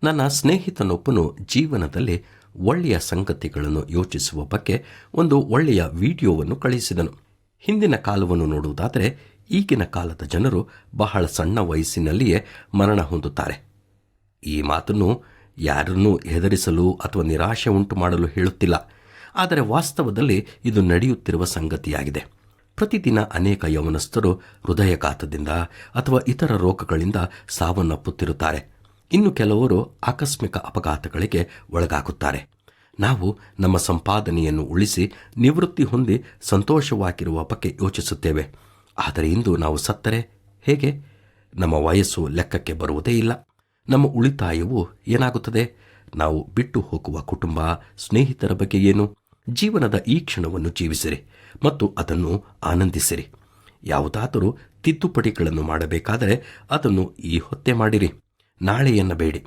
ನನ್ನ ಸ್ನೇಹಿತನೊಬ್ಬನು ಜೀವನದಲ್ಲಿ ಒಳ್ಳೆಯ ಸಂಗತಿಗಳನ್ನು ಯೋಚಿಸುವ ಬಗ್ಗೆ ಒಂದು ಒಳ್ಳೆಯ ವಿಡಿಯೋವನ್ನು ಕಳುಹಿಸಿದನು. ಹಿಂದಿನ ಕಾಲವನ್ನು ನೋಡುವುದಾದರೆ ಈಗಿನ ಕಾಲದ ಜನರು ಬಹಳ ಸಣ್ಣ ವಯಸ್ಸಿನಲ್ಲಿಯೇ ಮರಣ ಹೊಂದುತ್ತಾರೆ. ಈ ಮಾತನ್ನು ಯಾರನ್ನೂ ಹೆದರಿಸಲು ಅಥವಾ ನಿರಾಶೆ ಉಂಟು ಮಾಡಲು ಹೇಳುತ್ತಿಲ್ಲ, ಆದರೆ ವಾಸ್ತವದಲ್ಲಿ ಇದು ನಡೆಯುತ್ತಿರುವ ಸಂಗತಿಯಾಗಿದೆ. ಪ್ರತಿದಿನ ಅನೇಕ ಯೌವನಸ್ಥರು ಹೃದಯಾಘಾತದಿಂದ ಅಥವಾ ಇತರ ರೋಗಗಳಿಂದ ಸಾವನ್ನಪ್ಪುತ್ತಿರುತ್ತಾರೆ. ಇನ್ನು ಕೆಲವರು ಆಕಸ್ಮಿಕ ಅಪಘಾತಗಳಿಗೆ ಒಳಗಾಗುತ್ತಾರೆ. ನಾವು ನಮ್ಮ ಸಂಪಾದನೆಯನ್ನು ಉಳಿಸಿ ನಿವೃತ್ತಿ ಹೊಂದಿ ಸಂತೋಷವಾಗಿರುವ ಬಗ್ಗೆ ಯೋಚಿಸುತ್ತೇವೆ. ಆದರೆ ಇಂದು ನಾವು ಸತ್ತರೆ ಹೇಗೆ? ನಮ್ಮ ವಯಸ್ಸು ಲೆಕ್ಕಕ್ಕೆ ಬರುವುದೇ ಇಲ್ಲ. ನಮ್ಮ ಉಳಿತಾಯವು ಏನಾಗುತ್ತದೆ? ನಾವು ಬಿಟ್ಟು ಹೋಗುವ ಕುಟುಂಬ, ಸ್ನೇಹಿತರ ಬಗ್ಗೆ ಏನು? ಜೀವನದ ಈ ಕ್ಷಣವನ್ನು ಜೀವಿಸಿರಿ ಮತ್ತು ಅದನ್ನು ಆನಂದಿಸಿರಿ. ಯಾವುದಾದರೂ ತಿದ್ದುಪಡಿಗಳನ್ನು ಮಾಡಬೇಕಾದರೆ ಅದನ್ನು ಈ ಹೊತ್ತೇ ಮಾಡಿರಿ, ನಾಳೆಯನ್ನ ಬೇಡಿ.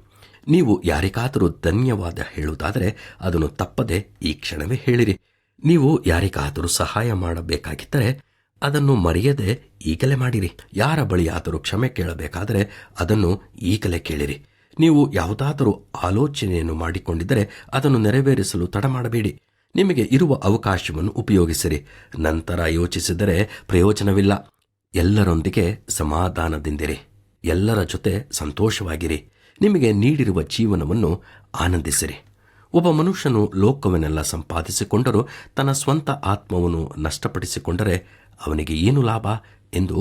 ನೀವು ಯಾರಿಗಾದರೂ ಧನ್ಯವಾದ ಹೇಳುವುದಾದರೆ ಅದನ್ನು ತಪ್ಪದೆ ಈ ಕ್ಷಣವೇ ಹೇಳಿರಿ. ನೀವು ಯಾರಿಗಾದರೂ ಸಹಾಯ ಮಾಡಬೇಕಾಗಿದ್ದರೆ ಅದನ್ನು ಮರೆಯದೆ ಈಗಲೇ ಮಾಡಿರಿ. ಯಾರ ಬಳಿಯಾದರೂ ಕ್ಷಮೆ ಕೇಳಬೇಕಾದರೆ ಅದನ್ನು ಈಗಲೇ ಕೇಳಿರಿ. ನೀವು ಯಾವುದಾದರೂ ಆಲೋಚನೆಯನ್ನು ಮಾಡಿಕೊಂಡಿದ್ದರೆ ಅದನ್ನು ನೆರವೇರಿಸಲು ತಡ ಮಾಡಬೇಡಿ. ನಿಮಗೆ ಇರುವ ಅವಕಾಶವನ್ನು ಉಪಯೋಗಿಸಿರಿ. ನಂತರ ಯೋಚಿಸಿದರೆ ಪ್ರಯೋಜನವಿಲ್ಲ. ಎಲ್ಲರೊಂದಿಗೆ ಸಮಾಧಾನದಿಂದಿರಿ. ಎಲ್ಲರ ಜೊತೆ ಸಂತೋಷವಾಗಿರಿ. ನಿಮಗೆ ನೀಡಿರುವ ಜೀವನವನ್ನು ಆನಂದಿಸಿರಿ. ಒಬ್ಬ ಮನುಷ್ಯನು ಲೋಕವನ್ನೆಲ್ಲ ಸಂಪಾದಿಸಿಕೊಂಡರೂ ತನ್ನ ಸ್ವಂತ ಆತ್ಮವನ್ನು ನಷ್ಟಪಡಿಸಿಕೊಂಡರೆ ಅವನಿಗೆ ಏನು ಲಾಭ ಎಂದು